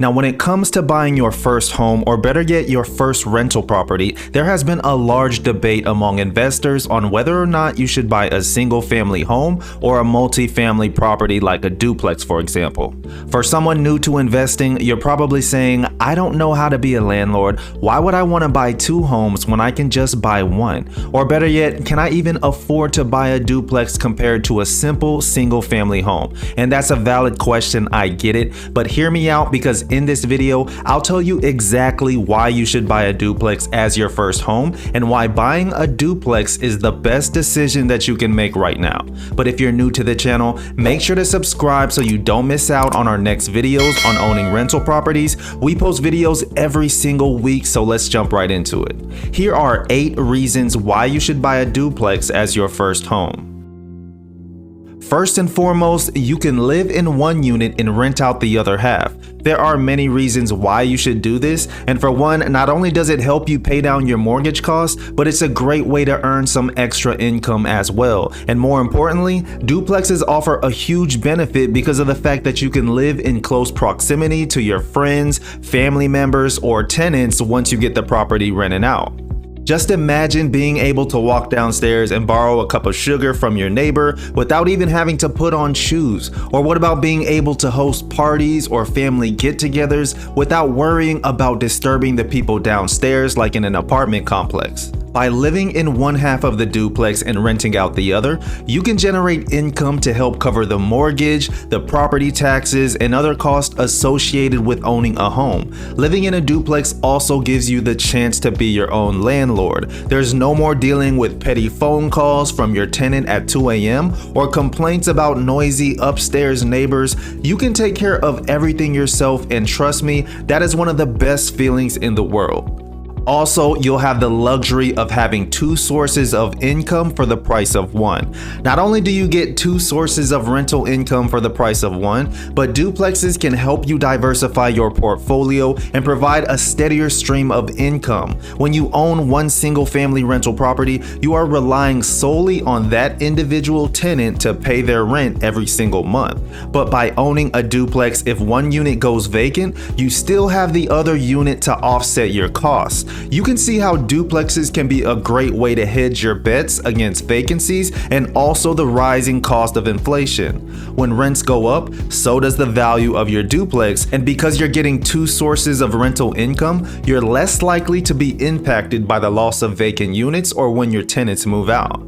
Now, when it comes to buying your first home, or better yet, your first rental property, there has been a large debate among investors on whether or not you should buy a single family home or a multifamily property like a duplex, for example. For someone new to investing, you're probably saying, I don't know how to be a landlord. Why would I want to buy two homes when I can just buy one? Or better yet, can I even afford to buy a duplex compared to a simple single family home? And that's a valid question, I get it, but hear me out, because in this video, I'll tell you exactly why you should buy a duplex as your first home and why buying a duplex is the best decision that you can make right now. But if you're new to the channel, make sure to subscribe so you don't miss out on our next videos on owning rental properties. We post videos every single week, so let's jump right into it. Here are 8 reasons why you should buy a duplex as your first home. First and foremost, you can live in one unit and rent out the other half. There are many reasons why you should do this, and for one, not only does it help you pay down your mortgage costs, but it's a great way to earn some extra income as well. And more importantly, duplexes offer a huge benefit because of the fact that you can live in close proximity to your friends, family members, or tenants once you get the property rented out. Just imagine being able to walk downstairs and borrow a cup of sugar from your neighbor without even having to put on shoes. Or what about being able to host parties or family get-togethers without worrying about disturbing the people downstairs like in an apartment complex? By living in one half of the duplex and renting out the other, you can generate income to help cover the mortgage, the property taxes, and other costs associated with owning a home. Living in a duplex also gives you the chance to be your own landlord. There's no more dealing with petty phone calls from your tenant at 2 a.m. or complaints about noisy upstairs neighbors. You can take care of everything yourself, and trust me, that is one of the best feelings in the world. Also, you'll have the luxury of having 2 sources of income for the price of one. Not only do you get 2 sources of rental income for the price of one, but duplexes can help you diversify your portfolio and provide a steadier stream of income. When you own one single family rental property, you are relying solely on that individual tenant to pay their rent every single month. But by owning a duplex, if one unit goes vacant, you still have the other unit to offset your costs. You can see how duplexes can be a great way to hedge your bets against vacancies and also the rising cost of inflation. When rents go up, so does the value of your duplex, and because you're getting 2 sources of rental income, you're less likely to be impacted by the loss of vacant units or when your tenants move out.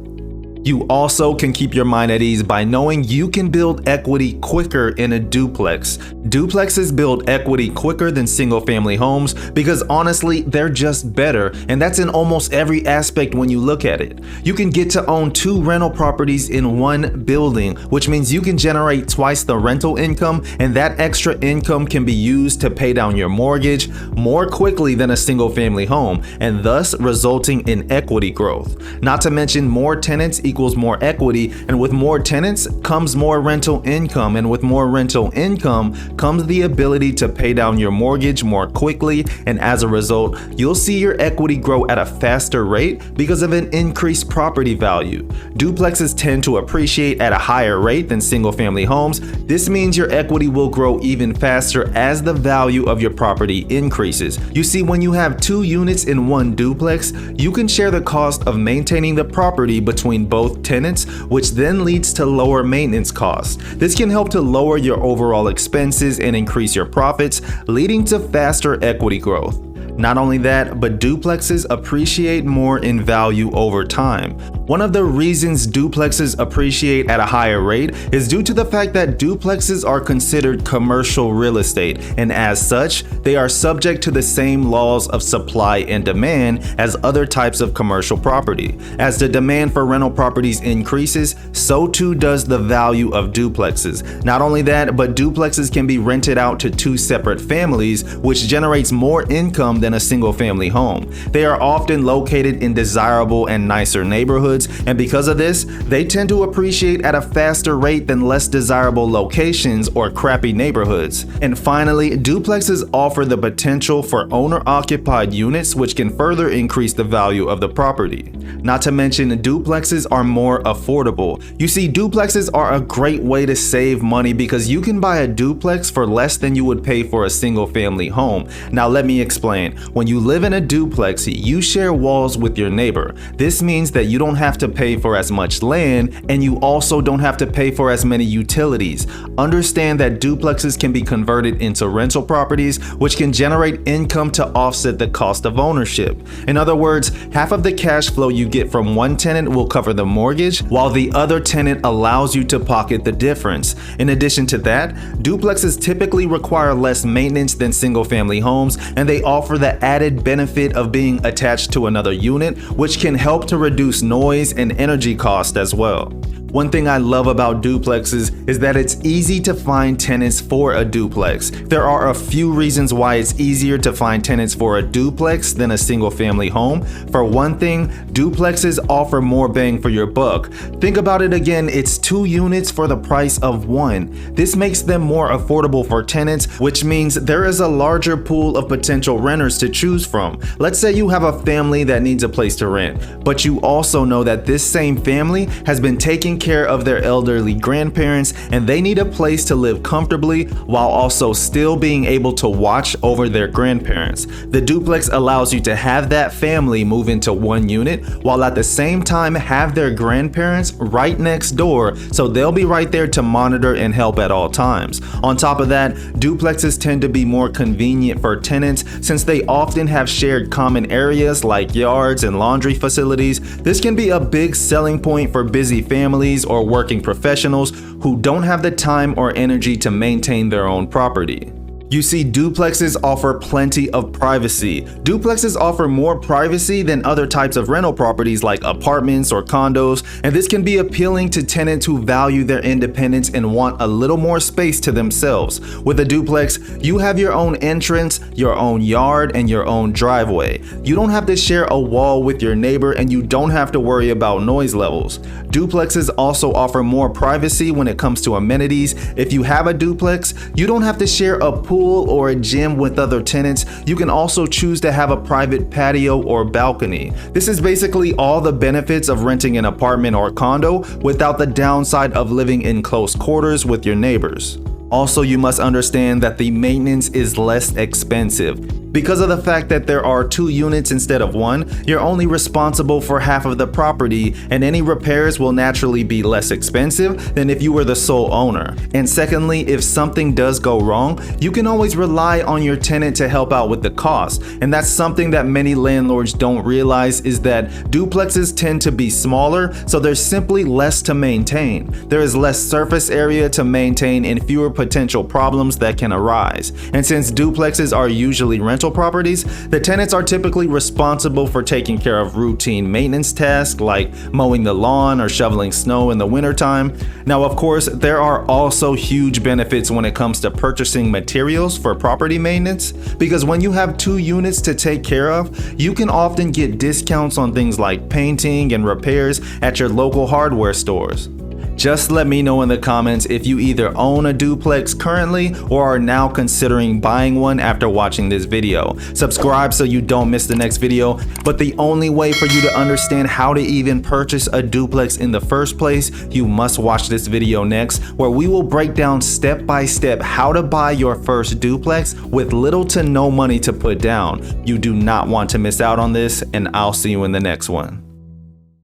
You also can keep your mind at ease by knowing you can build equity quicker in a duplex. Duplexes build equity quicker than single family homes because honestly, they're just better, and that's in almost every aspect when you look at it. You can get to own 2 rental properties in one building, which means you can generate twice the rental income, and that extra income can be used to pay down your mortgage more quickly than a single family home, and thus resulting in equity growth. Not to mention, more tenants equals more equity, and with more tenants comes more rental income, and with more rental income comes the ability to pay down your mortgage more quickly, and as a result, you'll see your equity grow at a faster rate because of an increased property value. Duplexes tend to appreciate at a higher rate than single family homes. This means your equity will grow even faster as the value of your property increases. You see, when you have 2 units in one duplex, you can share the cost of maintaining the property between both tenants, which then leads to lower maintenance costs. This can help to lower your overall expenses and increase your profits, leading to faster equity growth. Not only that, but duplexes appreciate more in value over time. One of the reasons duplexes appreciate at a higher rate is due to the fact that duplexes are considered commercial real estate, and as such, they are subject to the same laws of supply and demand as other types of commercial property. As the demand for rental properties increases, so too does the value of duplexes. Not only that, but duplexes can be rented out to 2 separate families, which generates more income than a single family home. They are often located in desirable and nicer neighborhoods, neighborhoods, and because of this, they tend to appreciate at a faster rate than less desirable locations or crappy neighborhoods. And finally, duplexes offer the potential for owner-occupied units, which can further increase the value of the property. Not to mention, duplexes are more affordable. You see, duplexes are a great way to save money because you can buy a duplex for less than you would pay for a single-family home. Now let me explain. When you live in a duplex, you share walls with your neighbor. This means that you don't have to pay for as much land, and you also don't have to pay for as many utilities. Understand that duplexes can be converted into rental properties, which can generate income to offset the cost of ownership. In other words, half of the cash flow you get from one tenant will cover the mortgage, while the other tenant allows you to pocket the difference. In addition to that, duplexes typically require less maintenance than single-family homes, and they offer the added benefit of being attached to another unit, which can help to reduce noise and energy costs as well. One thing I love about duplexes is that it's easy to find tenants for a duplex. There are a few reasons why it's easier to find tenants for a duplex than a single-family home. For one thing, duplexes offer more bang for your buck. Think about it again, it's 2 units for the price of 1. This makes them more affordable for tenants, which means there is a larger pool of potential renters to choose from. Let's say you have a family that needs a place to rent, but you also know that this same family has been taking care of their elderly grandparents and they need a place to live comfortably while also still being able to watch over their grandparents. The duplex allows you to have that family move into 1 unit while at the same time have their grandparents right next door, so they'll be right there to monitor and help at all times. On top of that, duplexes tend to be more convenient for tenants since they often have shared common areas like yards and laundry facilities. This can be a big selling point for busy families or working professionals who don't have the time or energy to maintain their own property. You see, duplexes offer plenty of privacy. Duplexes offer more privacy than other types of rental properties like apartments or condos, and this can be appealing to tenants who value their independence and want a little more space to themselves. With a duplex, you have your own entrance, your own yard, and your own driveway. You don't have to share a wall with your neighbor, and you don't have to worry about noise levels. Duplexes also offer more privacy when it comes to amenities. If you have a duplex, you don't have to share a pool or a gym with other tenants. You can also choose to have a private patio or balcony. This is basically all the benefits of renting an apartment or condo without the downside of living in close quarters with your neighbors. Also, you must understand that the maintenance is less expensive. Because of the fact that there are 2 units instead of 1, you're only responsible for half of the property, and any repairs will naturally be less expensive than if you were the sole owner. And secondly, if something does go wrong, you can always rely on your tenant to help out with the cost. And that's something that many landlords don't realize, is that duplexes tend to be smaller, so there's simply less to maintain. There is less surface area to maintain and fewer potential problems that can arise. And since duplexes are usually rental properties, the tenants are typically responsible for taking care of routine maintenance tasks like mowing the lawn or shoveling snow in the wintertime. Now, of course, there are also huge benefits when it comes to purchasing materials for property maintenance, because when you have 2 units to take care of, you can often get discounts on things like painting and repairs at your local hardware stores. Just let me know in the comments if you either own a duplex currently or are now considering buying one after watching this video. Subscribe so you don't miss the next video. But the only way for you to understand how to even purchase a duplex in the first place, you must watch this video next, where we will break down step by step how to buy your first duplex with little to no money to put down. You do not want to miss out on this, and I'll see you in the next one.